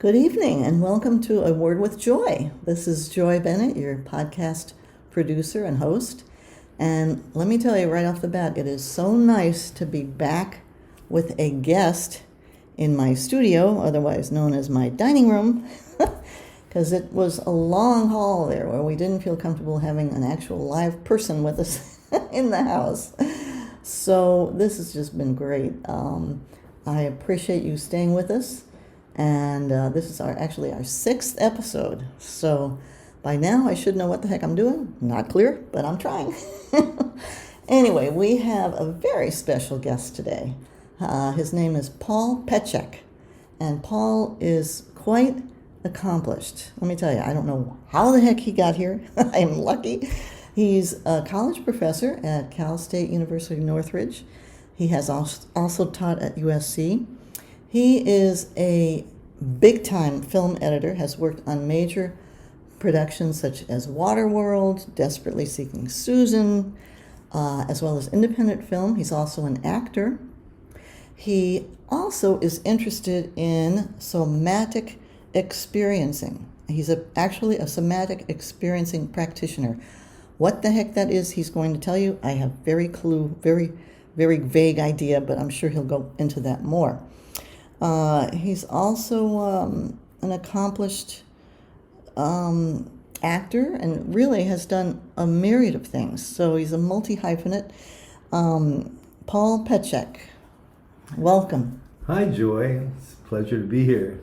Good evening and welcome to A Word with Joy. This is Joy Bennett, your podcast producer and host. And let me tell you right off the bat, it is so nice to be back with a guest in my studio, otherwise known as my dining room, because it was a long haul there where we didn't feel comfortable having an actual live person with us in the house. So this has just been great. I appreciate you staying with us. And this is actually our 6th episode. So by now I should know what the heck I'm doing. Not clear, but I'm trying. Anyway, we have a very special guest today. His name is Paul Petschek. And Paul is quite accomplished. Let me tell you, I don't know how the heck he got here. I am lucky. He's a college professor at Cal State University Northridge. He has also taught at USC. He is a big-time film editor, has worked on major productions such as Waterworld, Desperately Seeking Susan, as well as independent film. He's also an actor. He also is interested in somatic experiencing. He's actually a somatic experiencing practitioner. What the heck that is, he's going to tell you. I have very vague idea, but I'm sure he'll go into that more. He's also an accomplished actor and really has done a myriad of things. So he's a multi-hyphenate. Paul Petschek, welcome. Hi, Joy. It's a pleasure to be here.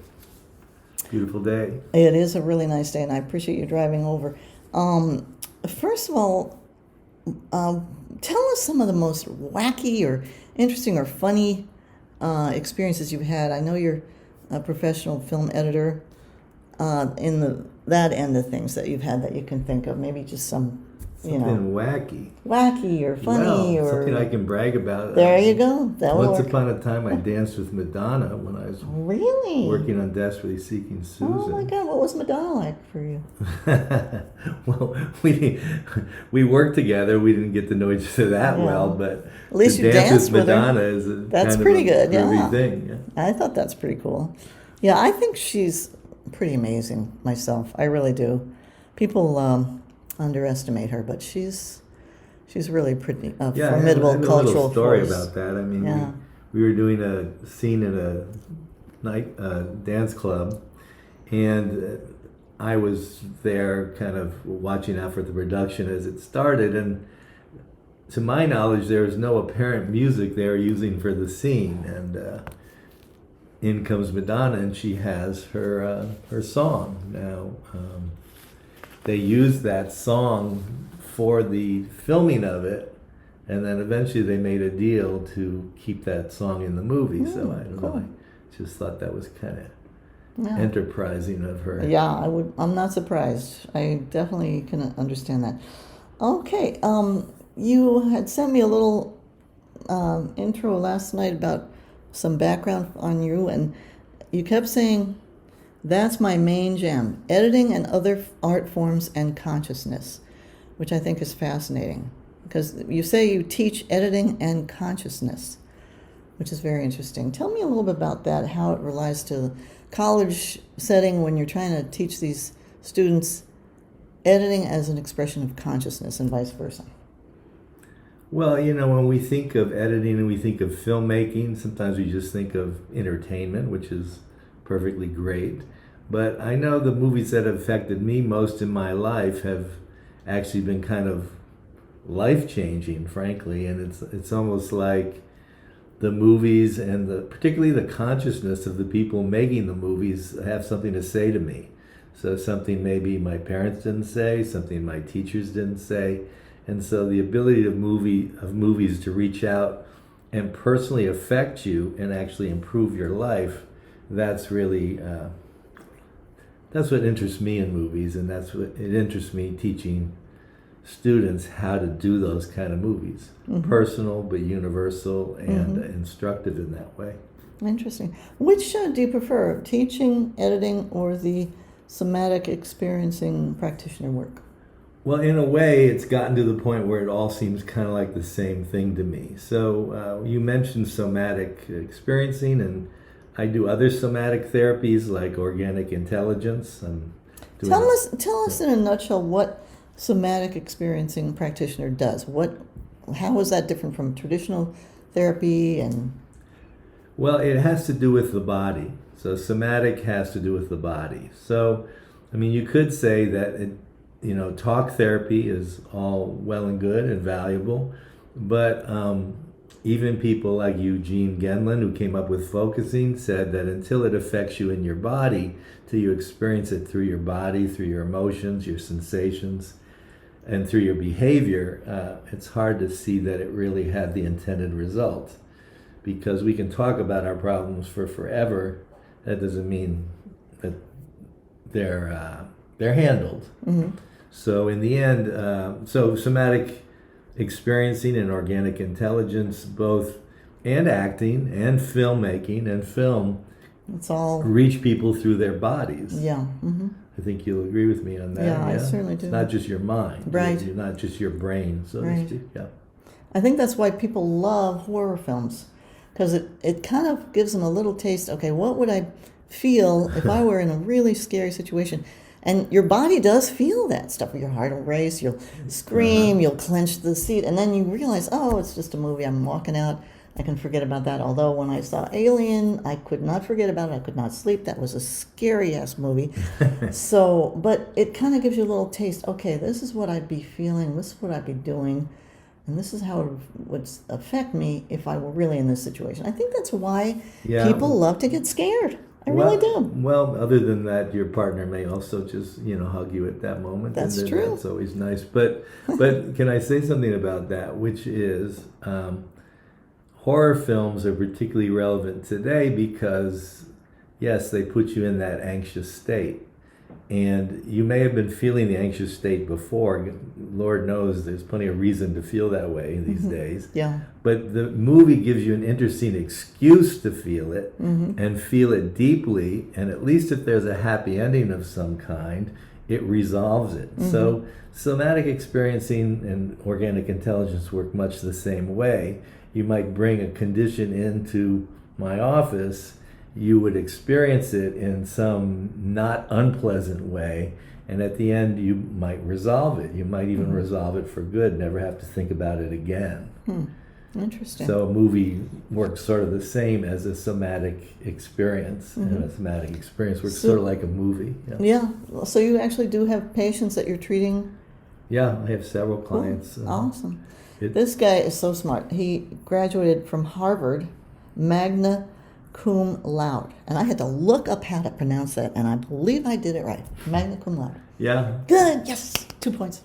Beautiful day. It is a really nice day, and I appreciate you driving over. First of all, tell us some of the most wacky or interesting or funny experiences you've had. I know you're a professional film editor. In that end of things that you've had that you can think of, maybe just some, something wacky or funny, or something I can brag about. There you go. That will Once work. upon a time, I danced with Madonna when I was working on Desperately Seeking Susan. Oh my God, what was Madonna like for you? Well, we worked together. We didn't get to know each other that well, but at least to you dance danced with Madonna her. is That's kind pretty of a good. Yeah, groovy thing. Yeah. I thought that's pretty cool. Yeah, I think she's pretty amazing myself. I really do. People underestimate her, but she's really pretty formidable I have cultural a little story force. about that. I mean, we were doing a scene in a night dance club, and I was there kind of watching out for the production as it started, and to my knowledge there was no apparent music they were using for the scene, and in comes Madonna, and she has her song. Now, they used that song for the filming of it, and then eventually they made a deal to keep that song in the movie. So I don't know. I just thought that was kind of enterprising of her. Yeah, I'm not surprised. I definitely can understand that. Okay, you had sent me a little intro last night about some background on you, and you kept saying, that's my main jam, editing and other art forms and consciousness, which I think is fascinating, because you say you teach editing and consciousness, which is very interesting. Tell me a little bit about that, how it relates to the college setting when you're trying to teach these students editing as an expression of consciousness and vice versa. Well, when we think of editing and we think of filmmaking, sometimes we just think of entertainment, which is perfectly great. But I know the movies that have affected me most in my life have actually been kind of life-changing, frankly. And it's almost like the movies and particularly the consciousness of the people making the movies have something to say to me. So something maybe my parents didn't say, something my teachers didn't say. And so the ability of movies to reach out and personally affect you and actually improve your life, that's really, that's what interests me in movies, and that's what it interests me teaching students how to do those kind of movies. Mm-hmm. Personal but universal and instructive in that way. Interesting. Which do you prefer, teaching, editing, or the somatic experiencing practitioner work? Well, in a way, it's gotten to the point where it all seems kind of like the same thing to me. So you mentioned somatic experiencing, and I do other somatic therapies like organic intelligence. Tell us in a nutshell what somatic experiencing practitioner does. How is that different from traditional therapy? And well, it has to do with the body. So somatic has to do with the body. So, I mean, you could say that talk therapy is all well and good and valuable, but even people like Eugene Genlin, who came up with focusing, said that until it affects you in your body, till you experience it through your body, through your emotions, your sensations, and through your behavior, it's hard to see that it really had the intended result. Because we can talk about our problems for forever, that doesn't mean that they're handled. mm-hmm. So in the end, so somatic experiencing and organic intelligence, both, and acting and filmmaking and film, It's all reach people through their bodies. Yeah. Mm-hmm. I think you'll agree with me on that. Yeah, I certainly do. It's not just your mind. Right. You're not just your brain, so Right. to speak. Yeah. I think that's why people love horror films, because it kind of gives them a little taste. Okay, what would I feel if I were in a really scary situation? And your body does feel that stuff. Your heart will race, you'll scream, you'll clench the seat, and then you realize, oh, it's just a movie. I'm walking out. I can forget about that. Although when I saw Alien, I could not forget about it. I could not sleep. That was a scary-ass movie. So, but it kind of gives you a little taste. Okay, this is what I'd be feeling. This is what I'd be doing. And this is how it would affect me if I were really in this situation. I think that's why people love to get scared. I really do. Well, other than that, your partner may also just, hug you at that moment. That's and true. That's always nice. But can I say something about that, which is horror films are particularly relevant today because, yes, they put you in that anxious state. And you may have been feeling the anxious state before. Lord knows there's plenty of reason to feel that way these days. Yeah. But the movie gives you an interesting excuse to feel it and feel it deeply. And at least if there's a happy ending of some kind, it resolves it. So somatic experiencing and organic intelligence work much the same way. You might bring a condition into my office, you would experience it in some not unpleasant way, and at the end you might resolve it. You might even resolve it for good, never have to think about it again. Interesting. So a movie works sort of the same as a somatic experience, and a somatic experience works sort of like a movie. Yeah. So you actually do have patients that you're treating? Yeah, I have several clients. Awesome. This guy is so smart. He graduated from Harvard, magna cum laude. And I had to look up how to pronounce that, and I believe I did it right. Magna cum laude. Yeah. Good. Yes. 2 points.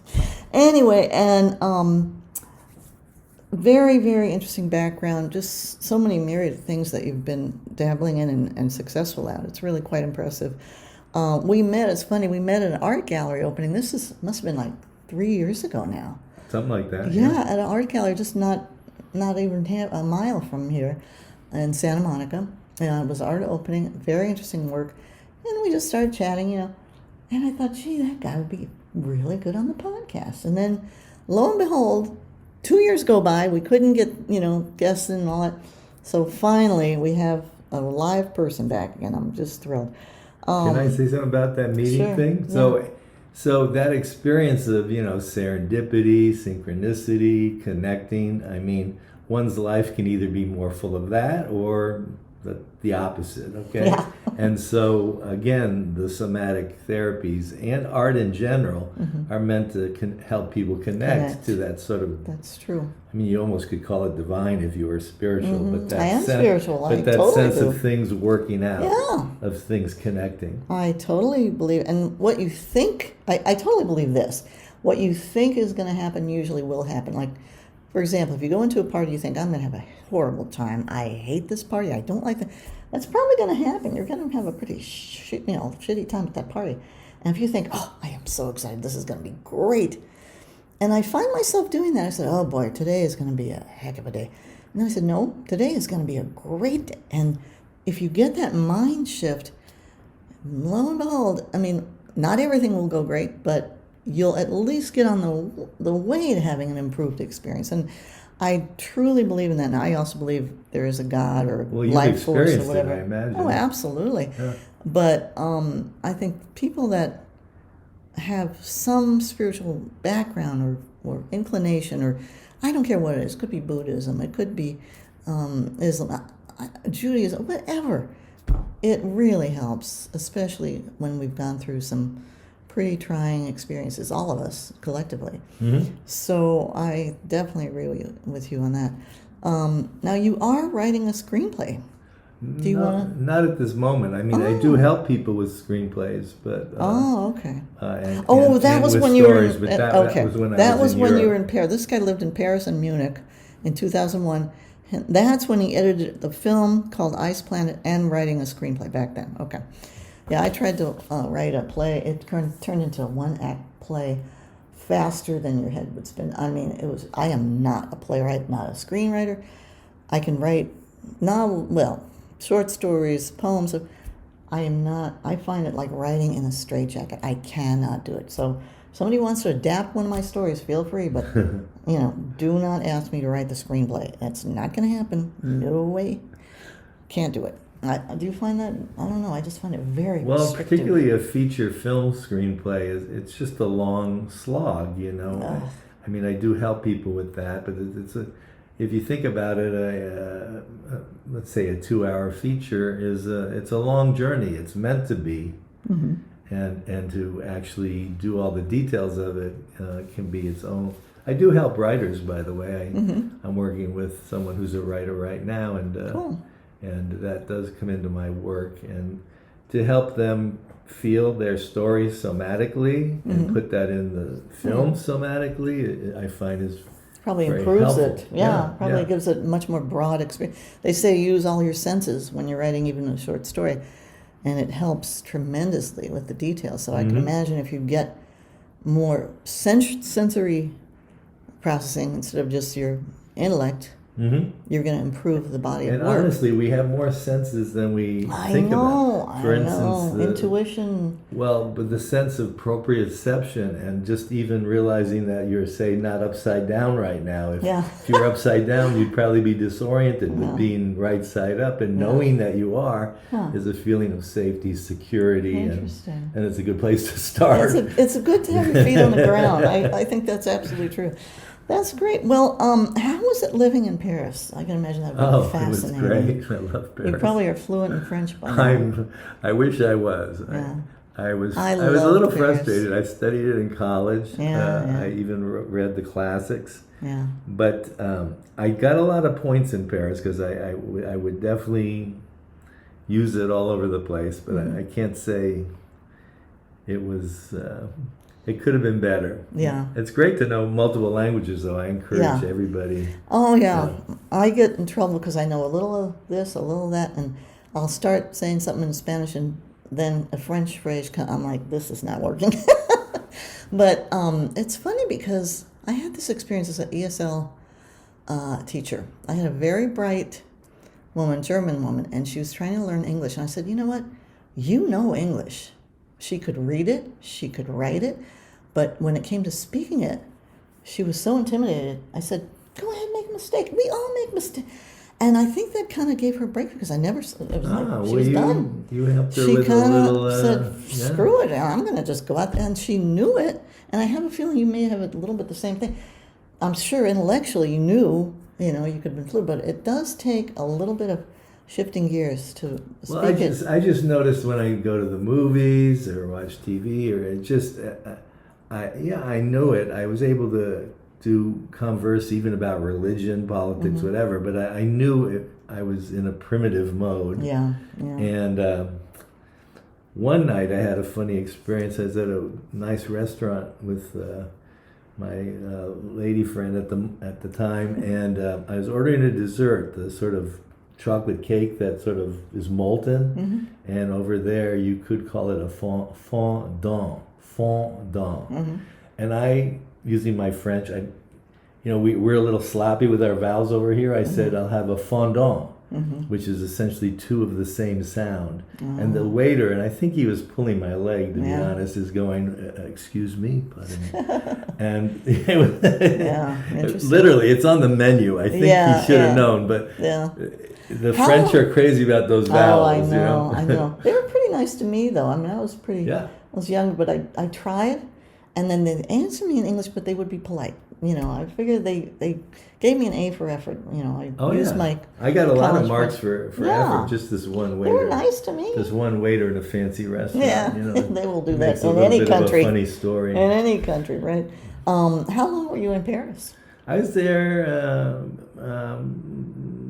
Anyway, and very, very interesting background. Just so many myriad things that you've been dabbling in and successful at. It's really quite impressive. It's funny, we met at an art gallery opening. Must have been like 3 years ago now. Something like that. Yeah, at an art gallery not even a mile from here in Santa Monica. And it was art opening, very interesting work. And we just started chatting, And I thought, gee, that guy would be really good on the podcast. And then, lo and behold, 2 years go by. We couldn't get, guests and all that. So finally, we have a live person back again. I'm just thrilled. Can I say something about that meeting thing? Yeah. So that experience of, serendipity, synchronicity, connecting, I mean, one's life can either be more full of that or the opposite, okay? Yeah. And so, again, the somatic therapies and art in general are meant to help people connect to that sort of... That's true. I mean, you almost could call it divine if you were spiritual, but that I am spiritual. But that totally sense do. of things working out, of things connecting. I totally believe, and what you think, I totally believe this. What you think is going to happen usually will happen. Like, for example, if you go into a party, you think, I'm going to have a horrible time. I hate this party. I don't like that. That's probably going to happen. You're going to have a pretty shitty time at that party. And if you think, oh, I am so excited. This is going to be great. And I find myself doing that. I said, oh boy, today is going to be a heck of a day. And then I said, no, today is going to be a great day. And if you get that mind shift, lo and behold, I mean, not everything will go great, but you'll at least get on the way to having an improved experience. And I truly believe in that. And I also believe there is a God or Well, you've life force or experienced it, whatever. I imagine. Oh, absolutely. Yeah. But I think people that have some spiritual background or inclination, or I don't care what it is. It could be Buddhism. It could be Islam, Judaism, whatever. It really helps, especially when we've gone through some pretty trying experiences, all of us collectively. Mm-hmm. So I definitely agree with you on that. Now you are writing a screenplay. Do you want to? Not at this moment. I mean, I do help people with screenplays, but Okay. that was when you were in, that was when that I was in when you Europe. were in Paris. This guy lived in Paris and Munich in 2001. And that's when he edited the film called Ice Planet and writing a screenplay back then. Okay. Yeah, I tried to write a play. It turned into a one-act play faster than your head would spin. I mean, I am not a playwright, not a screenwriter. I can write short stories, poems. I am not. I find it like writing in a straitjacket. I cannot do it. So if somebody wants to adapt one of my stories, feel free, but do not ask me to write the screenplay. That's not going to happen. No way. Can't do it. Do you find that? I don't know. I just find it very restrictive. Particularly a feature film screenplay it's just a long slog. I mean, I do help people with that, but if you think about it, let's say a 2-hour feature it's a long journey. It's meant to be, mm-hmm. and to actually do all the details of it can be its own. I do help writers, by the way. I'm working with someone who's a writer right now, and cool. And that does come into my work, and to help them feel their story somatically and put that in the film somatically, I find is probably very improves helpful. it. Probably gives it much more broad experience. They say use all your senses when you're writing even a short story, and it helps tremendously with the details. So I can imagine if you get more sensory processing instead of just your intellect, you're going to improve the body of work. And honestly, we have more senses than we think about. For instance, intuition. Well, but the sense of proprioception, and just even realizing that you're, say, not upside down right now. If you're upside down, you'd probably be disoriented. But being right side up and knowing that you are is a feeling of safety, security, and it's a good place to start. It's good to have your feet on the ground. I think that's absolutely true. That's great. Well, how was it living in Paris? I can imagine that would be fascinating. It was great. I love Paris. You probably are fluent in French by now. I wish I was. Yeah. I was I was a little Paris. frustrated. I studied it in college. Yeah. I even read the classics. Yeah. But I got a lot of points in Paris because I would definitely use it all over the place. But I can't say it was... it could have been better. Yeah. It's great to know multiple languages, though. I encourage everybody. Oh, yeah. I get in trouble because I know a little of this, a little of that, and I'll start saying something in Spanish, and then a French phrase comes. I'm like, this is not working. But it's funny because I had this experience as an ESL teacher. I had a very bright woman, German woman, and she was trying to learn English. And I said, you know what? You know English. She could read it. She could write it. But when it came to speaking it, she was so intimidated. I said, go ahead, make a mistake. We all make mistakes. And I think that kind of gave her a break because I never, it was like, she was done. You helped her she with a little... She kind of said, screw it, I'm going to just go out there. And she knew it. And I have a feeling you may have a little bit the same thing. I'm sure intellectually you knew, you could have been fluent, but it does take a little bit of shifting gears to speak it. I just noticed when I go to the movies or watch TV, or it just... I know it. I was able to converse even about religion, politics, whatever, but I knew I was in a primitive mode. Yeah. And one night I had a funny experience. I was at a nice restaurant with my lady friend at the time, and I was ordering a dessert, the sort of chocolate cake that sort of is molten, and over there you could call it a fondant. And I, using my French, we're a little sloppy with our vowels over here. I said, I'll have a fondant. which is essentially two of the same sound. And the waiter, and I think he was pulling my leg, to be honest, is going, excuse me, pardon me. And it was, interesting. literally, it's on the menu. I think he should have known, but the French are crazy about those vowels. I know, you know? I know. They were pretty nice to me, though. I mean, I was pretty, Yeah. I was young, but I tried, and then they'd answer me in English, but they would be polite. You know, I figured they gave me an A for effort. You know, I used my I got a lot of college marks credit. for effort, just this one waiter. They were nice to me. This one waiter in a fancy restaurant. Yeah, you know, they will do that makes a in little any bit country. Of a funny story. In any country, right? How long were you in Paris? I was there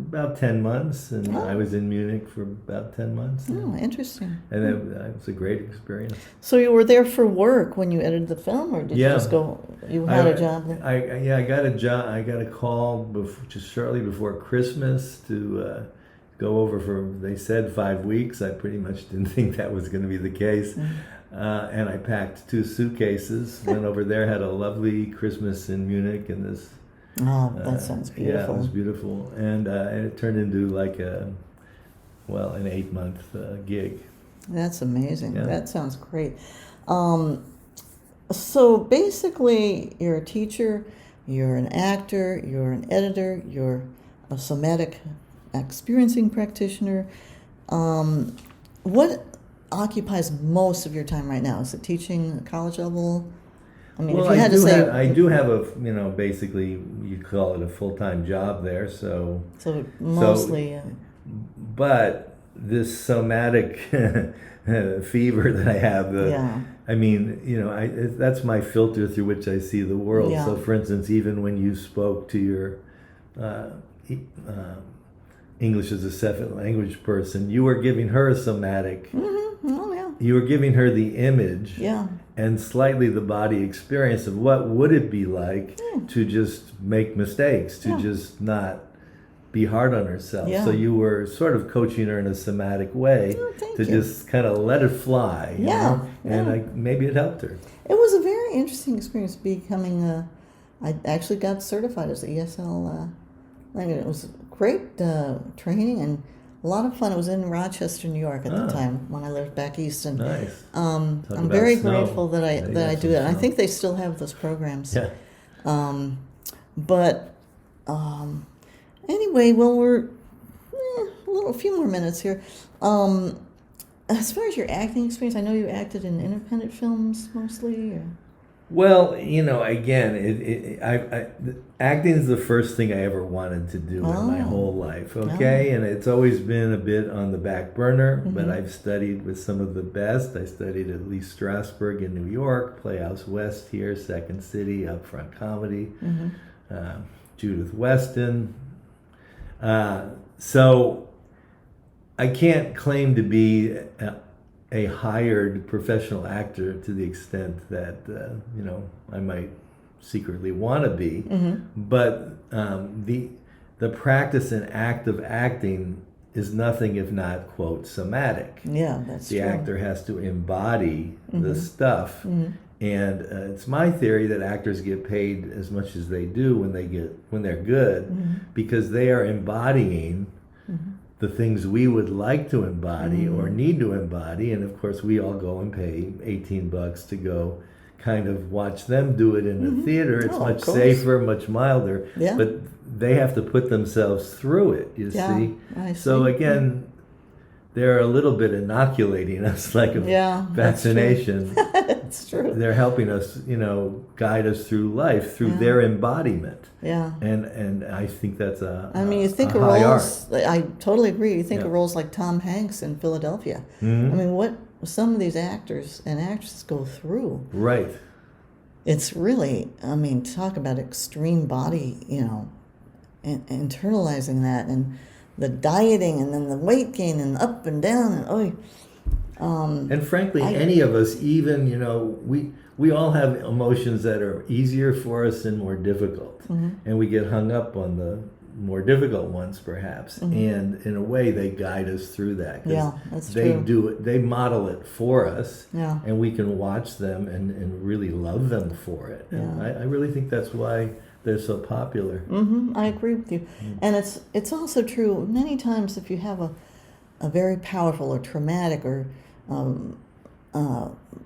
about 10 months, and I was in Munich for about 10 months. Oh, interesting. And it was a great experience. So you were there for work when you edited the film, or did you just go? You had a job there. I got a job. I got a call just shortly before Christmas to go over for. They said 5 weeks. I pretty much didn't think that was going to be the case, and I packed 2 suitcases. Went over there, had a lovely Christmas in Munich, and this. Oh, that sounds beautiful. Yeah, it was beautiful, and it turned into like an 8-month gig. That's amazing. Yeah. That sounds great. So basically, you're a teacher, you're an actor, you're an editor, you're a somatic experiencing practitioner. What occupies most of your time right now? Is it teaching college level? I mean, Well, if you had to say, I do have a, basically you call it a full-time job there. So mostly. But this somatic fever that I have, I mean, that's my filter through which I see the world. Yeah. So, for instance, even when you spoke to your English as a second language person, you were giving her a somatic. Oh, yeah. You were giving her the image. Yeah. And slightly the body experience of what would it be like to just make mistakes, to just not be hard on herself. Yeah. So you were sort of coaching her in a somatic way to just kind of let it fly. You know? And maybe it helped her. It was a very interesting experience becoming I actually got certified as an ESL language. It was great training and a lot of fun. It was in Rochester, New York at the time when I lived back east, and nice. I'm very grateful that I do that. I think they still have those programs. Yeah. But anyway, well, we're a few more minutes here. As far as your acting experience, I know you acted in independent films mostly. Or? Well, again, acting is the first thing I ever wanted to do in my whole life, okay? And it's always been a bit on the back burner, but I've studied with some of the best. I studied at Lee Strasberg in New York, Playhouse West here, Second City, Upfront Comedy, Judith Weston. So I can't claim to be a hired professional actor to the extent that I might secretly want to be, but the practice and act of acting is nothing if not, quote, somatic. Yeah, that's the true. actor has to embody the stuff, and it's my theory that actors get paid as much as they do when they're good, because they are embodying the things we would like to embody or need to embody. And of course, we all go and pay $18 to go kind of watch them do it in the theater. It's much safer, much milder, but they have to put themselves through it, you see? I see. So again, they're a little bit inoculating us like a vaccination. It's true. They're helping us, guide us through life, through their embodiment. Yeah. And I think that's you think of roles, I totally agree. You think of roles like Tom Hanks in Philadelphia. I mean, what some of these actors and actresses go through. Right. It's really, talk about extreme body, and internalizing that, and the dieting, and then the weight gain, and up and down, and and frankly, any of us, even we all have emotions that are easier for us and more difficult, and we get hung up on the more difficult ones, perhaps. And in a way, they guide us through that. That's they true. do it. They model it for us, and we can watch them and really love them for it. And I really think that's they're so popular. I agree with you. And it's also true many times if you have a very powerful or traumatic or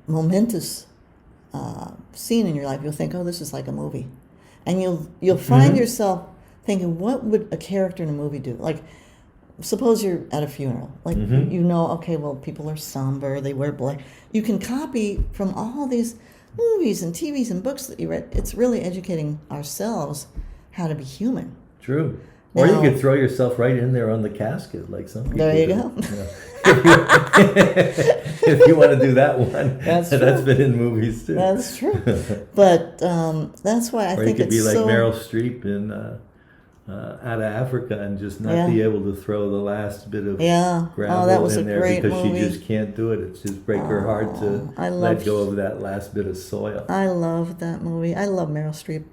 momentous scene in your life, you'll think, oh, this is like a movie. And you'll find yourself thinking, what would a character in a movie do? Like, suppose you're at a funeral. Like, okay, well, people are somber, they wear black. You can copy from all these movies and TVs and books that you read. It's really educating ourselves how to be human. True. Or you could throw yourself right in there on the casket, like some people There you do. go. If you want to do that one, That's that's been in movies too. That's true. But that's why I or think you could it's be like so... Meryl Streep in Out of Africa and just not be able to throw the last bit of gravel that was in a there great because movie. she just can't do it. It's just break her heart to let go of that last bit of soil. I love that movie. I love Meryl Streep.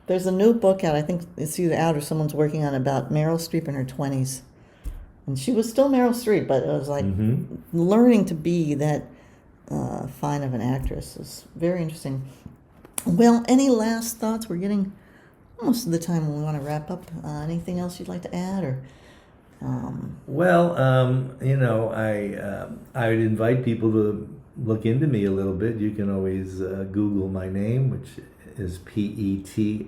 There's a new book out, I think it's either out or someone's working on, about Meryl Streep in her 20s. And she was still Meryl Streep, but it was like learning to be that fine of an actress is very interesting. Well, any last thoughts? We're getting most of the time when we want to wrap up. Anything else you'd like to add? Or Well, I would invite people to look into me a little bit. You can always Google my name, which is Petschek.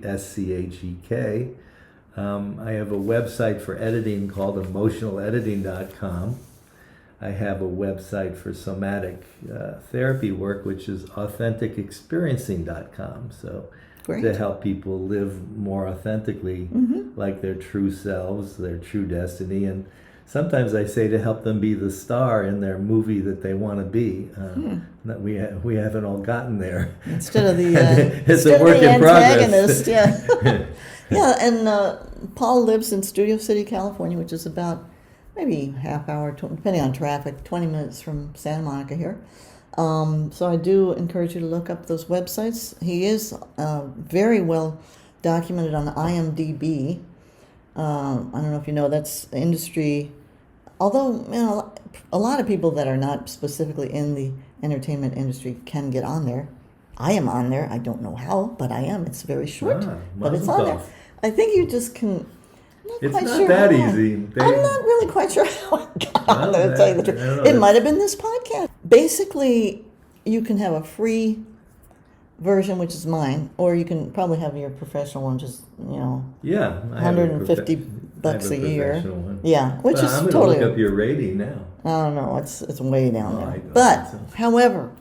I have a website for editing called emotionalediting.com. I have a website for somatic therapy work, which is AuthenticExperiencing.com. So Great. to help people live more authentically, like their true selves, their true destiny. And sometimes I say to help them be the star in their movie that they want to be. That we haven't all gotten there. Instead of the it's a work in progress. Yeah, and Paul lives in Studio City, California, which is about maybe half hour, depending on traffic, 20 minutes from Santa Monica here. So I do encourage you to look up those websites. He is very well documented on IMDb. I don't know if you know, that's industry. Although, a lot of people that are not specifically in the entertainment industry can get on there. I am on there. I don't know how, but I am. It's very short, but it's on there. I think you just can. It's not that easy. I'm not really quite sure how I got on there, to tell you the truth. It might have been this podcast. Basically, you can have a free version, which is mine, or you can probably have your professional one, just, $150 bucks a year. One. Yeah, which is I'm totally. I'm going to look up your rating now. I don't know. It's way down there. But, however,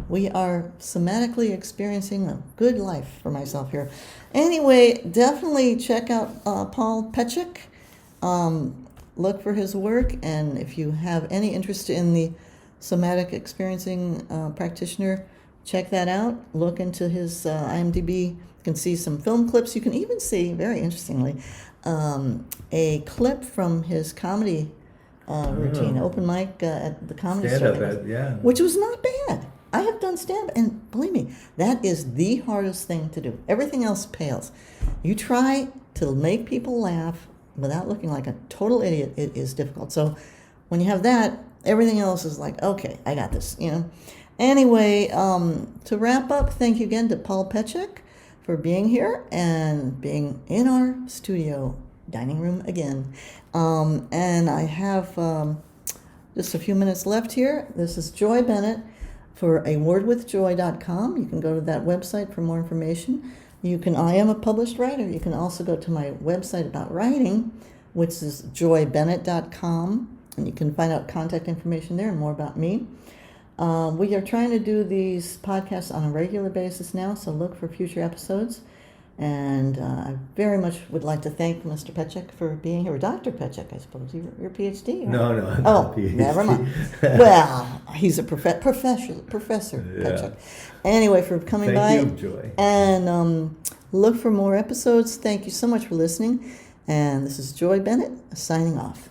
we are somatically experiencing a good life for myself here. Anyway, definitely check out Paul Petschek. Look for his work, and if you have any interest in the somatic experiencing practitioner, check that out. Look into his IMDb. You can see some film clips. You can even see, very interestingly, a clip from his comedy routine, open mic at the comedy circuit, which was not bad. I have done stand-up, and believe me, that is the hardest thing to do. Everything else pales. You try to make people laugh without looking like a total idiot. It is difficult. So when you have that, everything else is like, okay, I got this, Anyway, to wrap up, thank you again to Paul Petschek for being here and being in our studio dining room again. And I have just a few minutes left here. This is Joy Bennett for awordwithjoy.com. You can go to that website for more information. I am a published writer. You can also go to my website about writing, which is joybennett.com, and you can find out contact information there and more about me. We are trying to do these podcasts on a regular basis now, so look for future episodes. And I very much would like to thank Mr. Petschek for being here, or Dr. Petschek, I suppose. Your PhD? Right? No, I'm not a PhD. Never mind. Well, he's a Professor Petschek. Anyway, for coming by. Thank you, Joy. And look for more episodes. Thank you so much for listening. And this is Joy Bennett signing off.